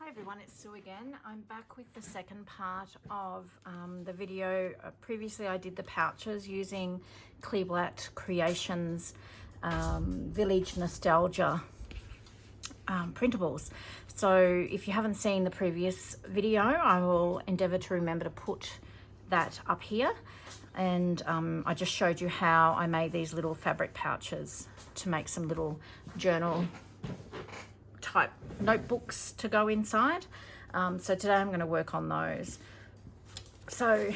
Hi everyone, it's Sue again. I'm back with the second part of the video. Previously I did the pouches using Kleeblatt Creations Village Nostalgia printables. So if you haven't seen the previous video, I will endeavour to remember to put that up here. And I just showed you how I made these little fabric pouches to make some little journal type notebooks to go inside. So today I'm going to work on those. So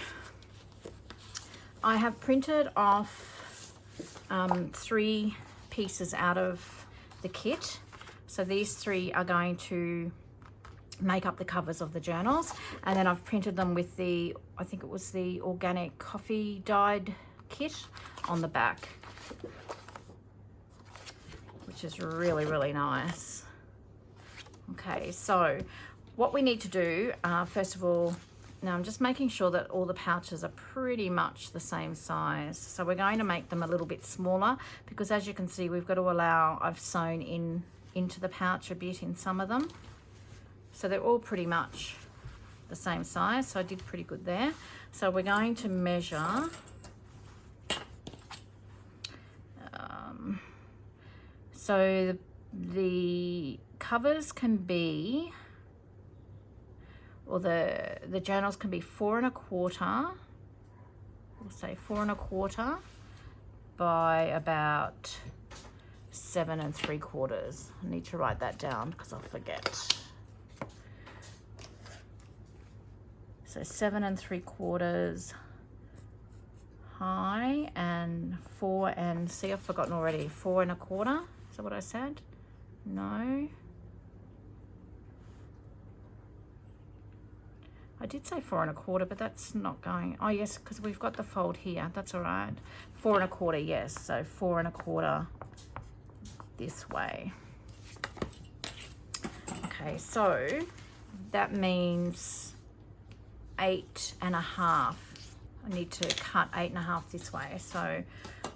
I have printed off 3 pieces out of the kit. So these 3 are going to make up the covers of the journals, and then I've printed them with the, I think it was the organic coffee dyed kit on the back, which is really nice. Okay, so what we need to do, first of all, now I'm just making sure that all the pouches are pretty much the same size. So we're going to make them a little bit smaller because, as you can see, we've got to allow, I've sewn into the pouch a bit in some of them. So they're all pretty much the same size, so I did pretty good there. So we're going to measure so the covers can be, or the journals can be 4 1/4, we'll say 4 1/4 by about 7 3/4. I need to write that down because I'll forget. So 7 3/4 high and 4 and, see, I've forgotten already, 4 1/4. Is that what I said? No. I did say 4 1/4, but that's not going, oh yes, because we've got the fold here. That's all right. 4 1/4, yes. So 4 1/4 this way. Okay, so that means 8 1/2. I need to cut 8 1/2 this way. So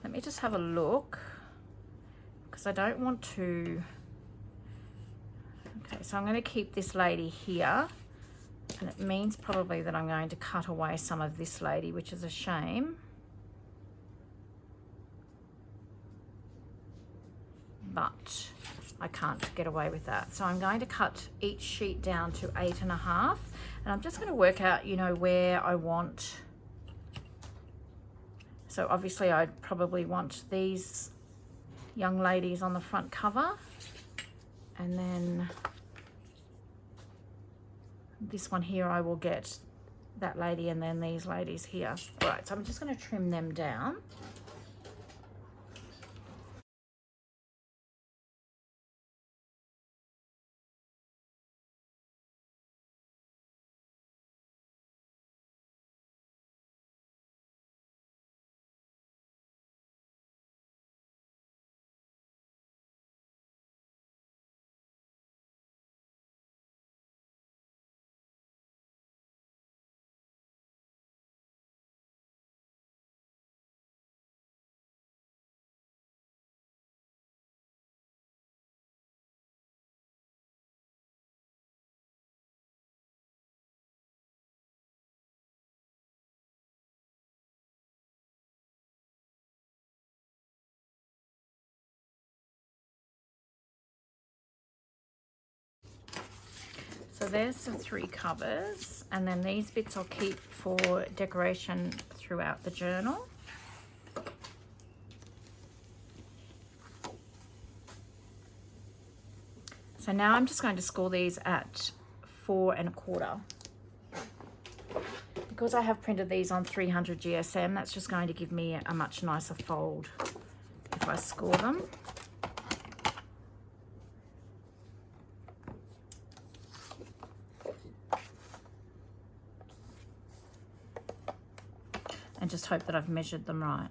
let me just have a look, because I don't want to. Okay, so I'm going to keep this lady here, and it means probably that I'm going to cut away some of this lady, which is a shame. But I can't get away with that. So I'm going to cut each sheet down to 8 1/2, and I'm just going to work out, you know, where I want. So obviously I'd probably want these young ladies on the front cover, and then this one here I will get that lady, and then these ladies here. All right, so I'm just going to trim them down. So there's the 3 covers, and then these bits I'll keep for decoration throughout the journal. So now I'm just going to score these at 4 1/4. Because I have printed these on 300 GSM, that's just going to give me a much nicer fold if I score them. And just hope that I've measured them right.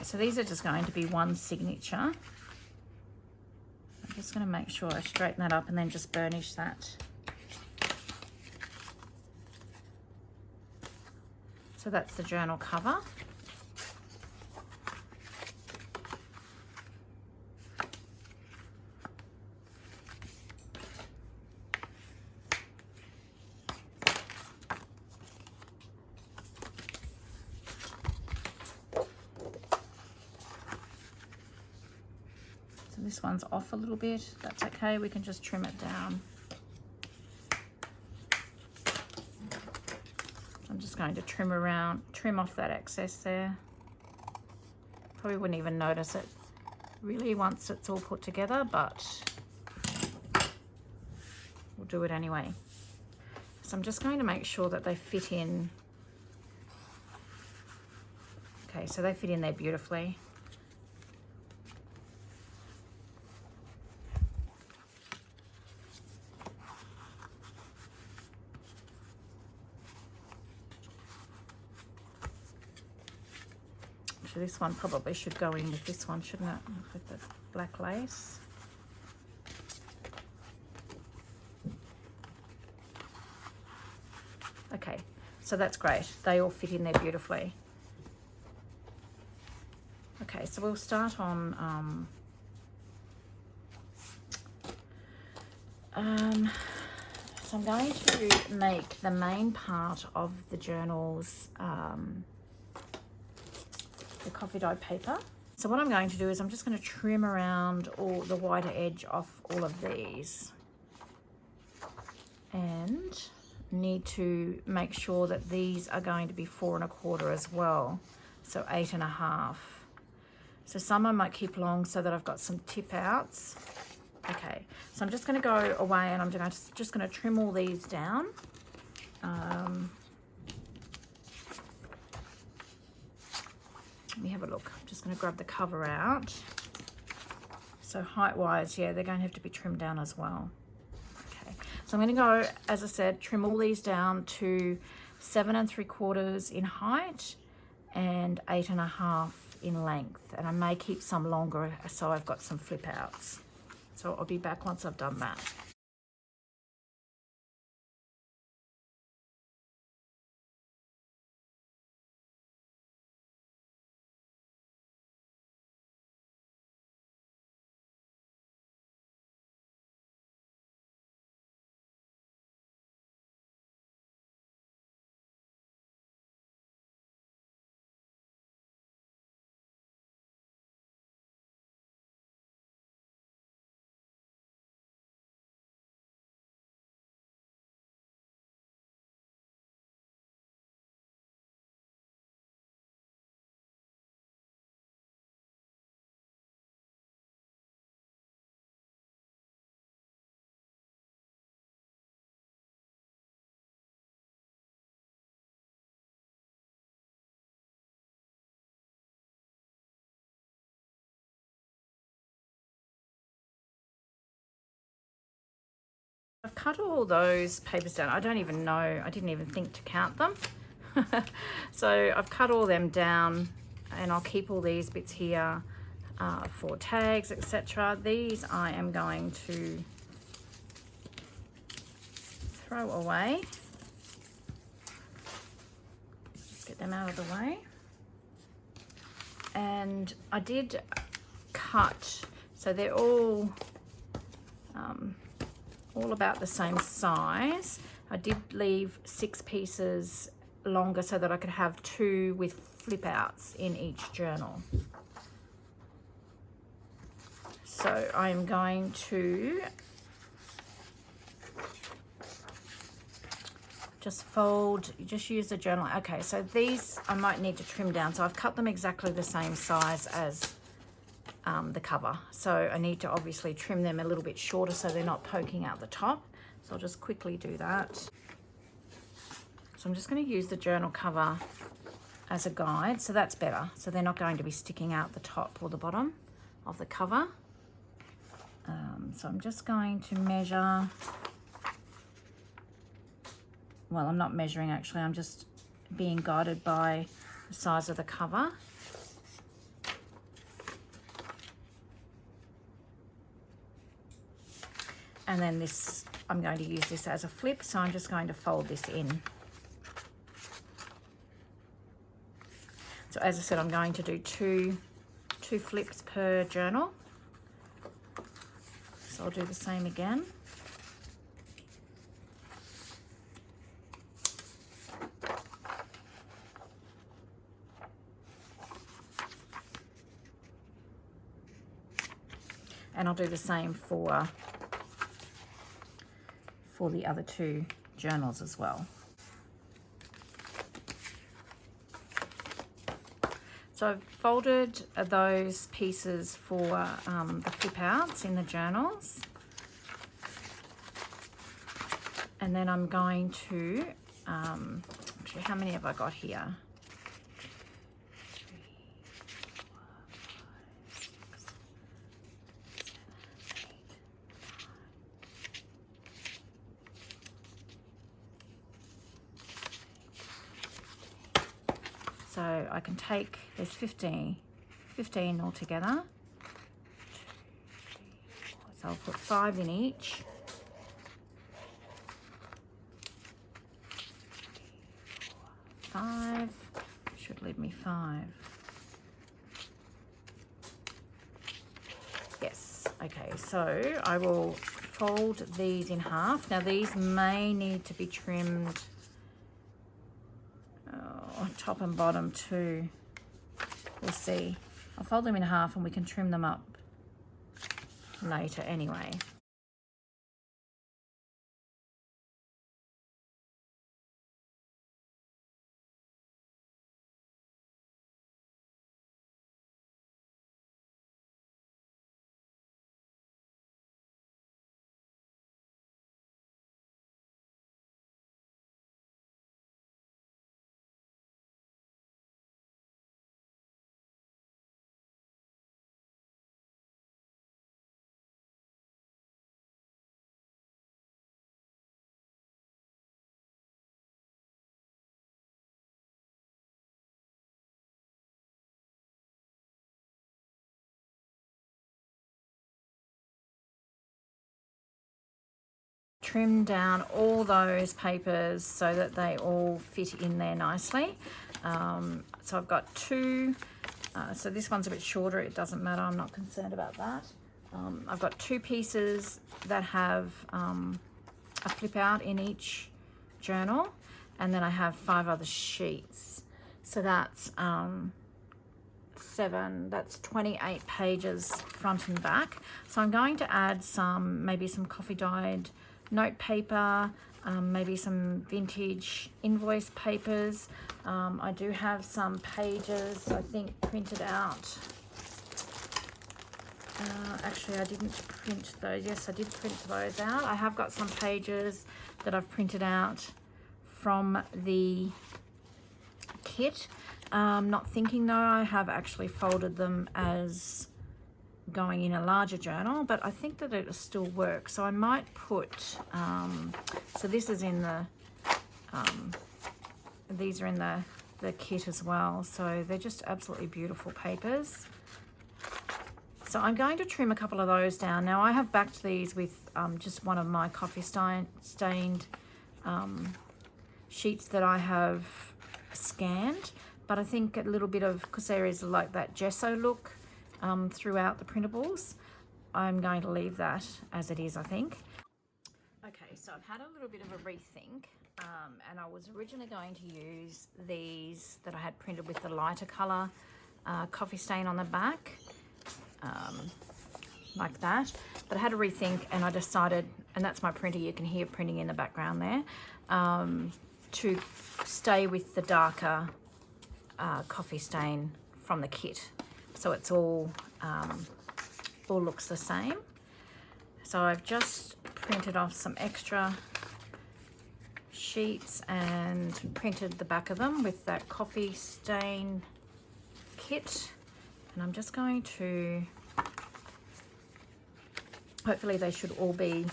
so these are just going to be one signature. I'm just going to make sure I straighten that up and then just burnish that. So that's the journal cover. So this one's off a little bit. That's okay, we can just trim it down. I'm just going to trim off that excess there. Probably wouldn't even notice it really once it's all put together, but we'll do it anyway. So I'm just going to make sure that they fit in. Okay, so they fit in there beautifully. So this one probably should go in with this one, shouldn't it? With the black lace. Okay, so that's great. They all fit in there beautifully. Okay, so we'll start on so I'm going to make the main part of the journals the coffee dyed paper. So what I'm going to do is I'm just going to trim around all the wider edge off all of these, and need to make sure that these are going to be 4 1/4 as well, so 8 1/2. So some I might keep long so that I've got some tip outs. Okay, so I'm just going to go away and I'm just going to trim all these down. Let me have a look. I'm just going to grab the cover out. So height-wise, yeah, they're going to have to be trimmed down as well. Okay, so I'm going to go, as I said, trim all these down to 7 3/4 in height and 8 1/2 in length. And I may keep some longer so I've got some flip outs. So I'll be back once I've done that. I've cut all those papers down. I don't even know, I didn't even think to count them. So I've cut all them down, and I'll keep all these bits here for tags, etc. These I am going to throw away. Just get them out of the way. And I did cut, so they're all about the same size. I did leave 6 pieces longer so that I could have 2 with flip outs in each journal. So I'm going to just fold, just use the journal. Okay, so these I might need to trim down. So I've cut them exactly the same size as the cover. So I need to obviously trim them a little bit shorter so they're not poking out the top. So I'll just quickly do that. So I'm just going to use the journal cover as a guide. So that's better. So they're not going to be sticking out the top or the bottom of the cover. So I'm just going to measure. Well, I'm not measuring actually. I'm just being guided by the size of the cover. And then this, I'm going to use this as a flip, so I'm just going to fold this in. So as I said, I'm going to do two flips per journal. So I'll do the same again. And I'll do the same for the other two journals as well. So I've folded those pieces for the flip outs in the journals. And then I'm going to, actually, how many have I got here? So I can take, there's 15 altogether. So I'll put 5 in each. Five, should leave me 5. Yes, okay, so I will fold these in half. Now these may need to be trimmed top and bottom too. We'll see. I'll fold them in half and we can trim them up later anyway. Trim down all those papers so that they all fit in there nicely. So I've got 2, so this one's a bit shorter, it doesn't matter, I'm not concerned about that. I've got 2 pieces that have a flip out in each journal, and then I have 5 other sheets. So that's 7, that's 28 pages front and back. So I'm going to add maybe some coffee dyed note paper, maybe some vintage invoice papers. I do have some pages, I think, printed out. Actually, I didn't print those. Yes, I did print those out. I have got some pages that I've printed out from the kit. Not thinking though, I have actually folded them as going in a larger journal, but I think that it'll still work. So I might put, so this is in the, these are in the kit as well. So they're just absolutely beautiful papers. So I'm going to trim a couple of those down. Now I have backed these with just one of my coffee stained sheets that I have scanned, but I think a little bit of, because there is like that gesso look throughout the printables, I'm going to leave that as it is, I think. Okay, so I've had a little bit of a rethink, and I was originally going to use these that I had printed with the lighter colour coffee stain on the back, like that, but I had a rethink and I decided, and that's my printer, you can hear printing in the background there, to stay with the darker coffee stain from the kit. So it's all looks the same. So I've just printed off some extra sheets and printed the back of them with that coffee stain kit. And I'm just going to, hopefully they should all be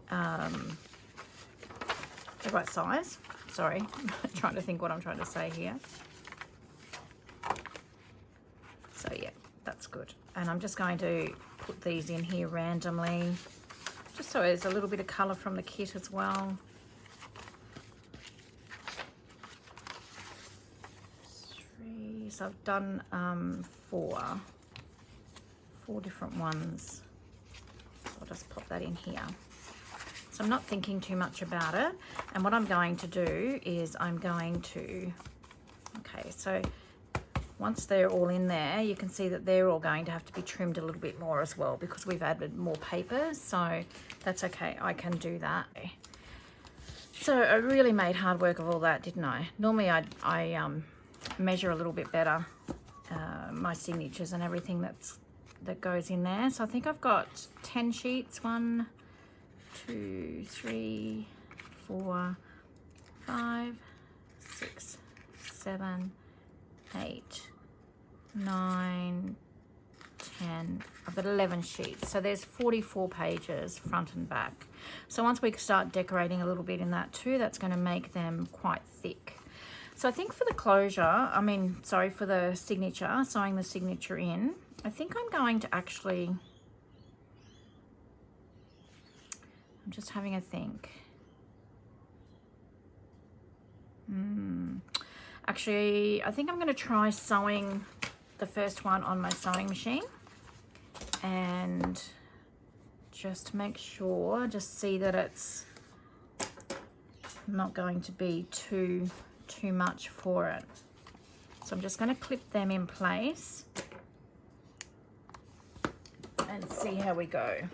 the right size. Sorry, I'm trying to think what I'm trying to say here. So yeah, that's good. And I'm just going to put these in here randomly, just so there's a little bit of colour from the kit as well. So I've done four different ones. So I'll just pop that in here. So I'm not thinking too much about it. And what I'm going to do is okay, so once they're all in there, you can see that they're all going to have to be trimmed a little bit more as well because we've added more paper. So that's okay, I can do that. So I really made hard work of all that, didn't I? Normally I measure a little bit better my signatures and everything that goes in there. So I think I've got 10 sheets. 1, 2, 3, 4, 5, 6, 7, 8, 9, 10. I've got 11 sheets. So there's 44 pages front and back. So once we start decorating a little bit in that too, that's going to make them quite thick. So I think for the closure, for the signature, sewing the signature in, I think I'm going to actually, I'm just having a think. Actually, I think I'm going to try sewing the first one on my sewing machine and just make sure, just see that it's not going to be too much for it. So I'm just going to clip them in place and see how we go.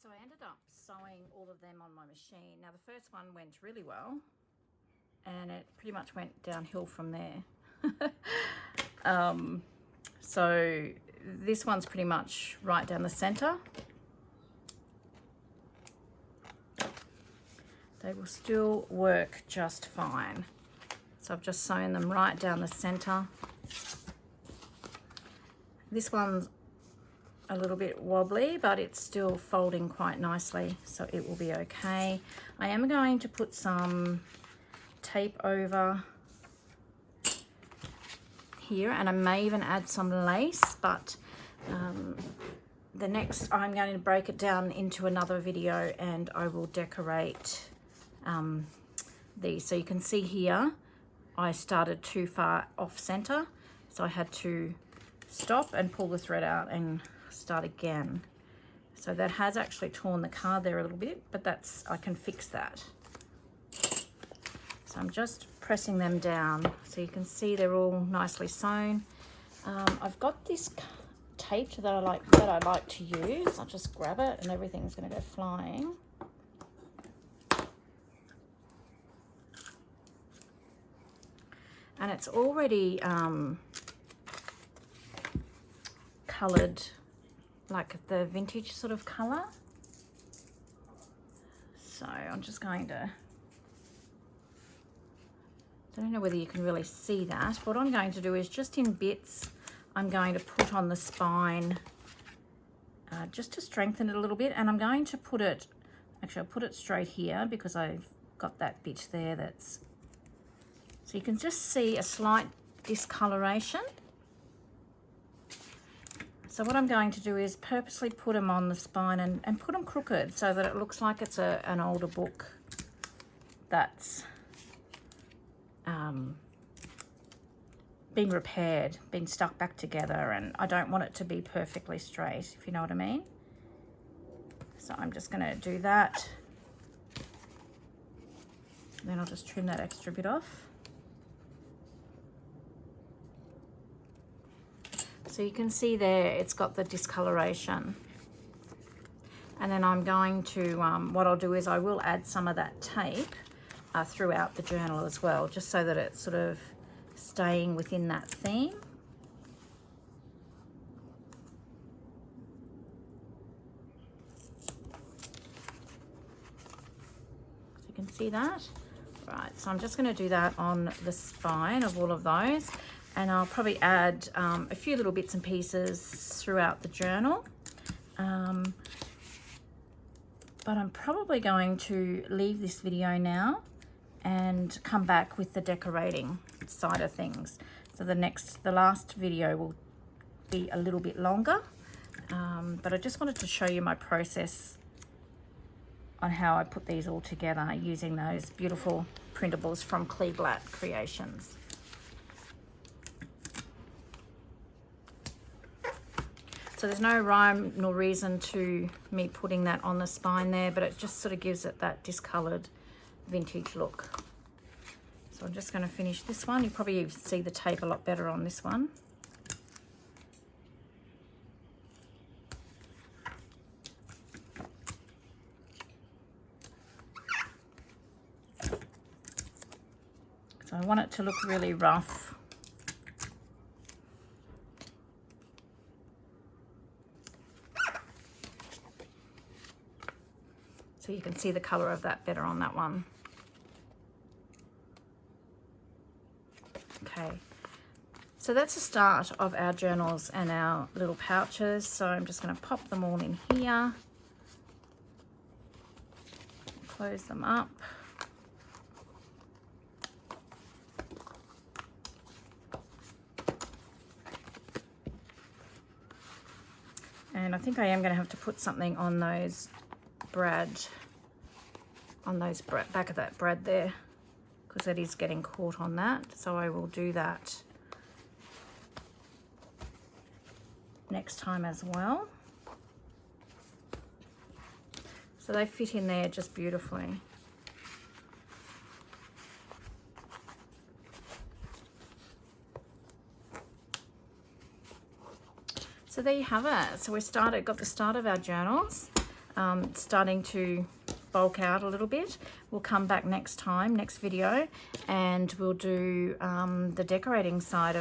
So I ended up sewing all of them on my machine. Now the first one went really well and it pretty much went downhill from there. So this one's pretty much right down the center. They will still work just fine. So I've just sewn them right down the center. This one's a little bit wobbly, but it's still folding quite nicely, so it will be okay. I am going to put some tape over here, and I may even add some lace, but the next I'm going to break it down into another video and I will decorate these. So you can see here I started too far off center, so I had to stop and pull the thread out and start again. So that has actually torn the card there a little bit, but I can fix that. So I'm just pressing them down so you can see they're all nicely sewn. I've got this tape that I like to use. I'll just grab it and everything's going to go flying. And it's already coloured like the vintage sort of colour. So I'm just going to, I don't know whether you can really see that. What I'm going to do is just in bits, I'm going to put on the spine just to strengthen it a little bit. And I'm going to put it, actually I'll put it straight here because I've got that bit there that's, so you can just see a slight discoloration. So what I'm going to do is purposely put them on the spine and put them crooked so that it looks like it's an older book that's been repaired, been stuck back together, and I don't want it to be perfectly straight, if you know what I mean. So I'm just going to do that. Then I'll just trim that extra bit off. So you can see there it's got the discoloration. And then I'm going to, what I'll do is I will add some of that tape throughout the journal as well, just so that it's sort of staying within that theme. can see that. Right, so I'm just going to do that on the spine of all of those, and I'll probably add a few little bits and pieces throughout the journal. But I'm probably going to leave this video now and come back with the decorating side of things. So the last video will be a little bit longer, but I just wanted to show you my process on how I put these all together using those beautiful printables from Kleeblatt Creations. So there's no rhyme nor reason to me putting that on the spine there, but it just sort of gives it that discoloured vintage look. So I'm just going to finish this one. You probably see the tape a lot better on this one. So I want it to look really rough. So you can see the colour of that better on that one. Okay, so that's the start of our journals and our little pouches. So I'm just going to pop them all in here, close them up. And I think I am going to have to put something on those back of that brad there, because it is getting caught on that. So I will do that next time as well. So they fit in there just beautifully. So there you have it. So got the start of our journals, starting to bulk out a little bit. We'll come back next video, and we'll do the decorating side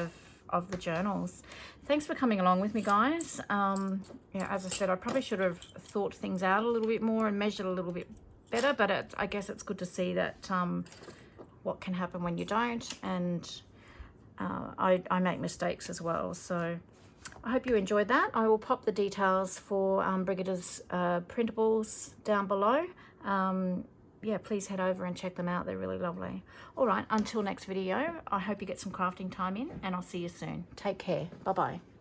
of the journals. Thanks for coming along with me, guys. Yeah, as I said, I probably should have thought things out a little bit more and measured a little bit better, but I guess it's good to see that what can happen when you don't, and I make mistakes as well. So I hope you enjoyed that. I will pop the details for Brigida's printables down below. Yeah, please head over and check them out. They're really lovely. All right, until next video, I hope you get some crafting time in, and I'll see you soon. Take care. Bye-bye.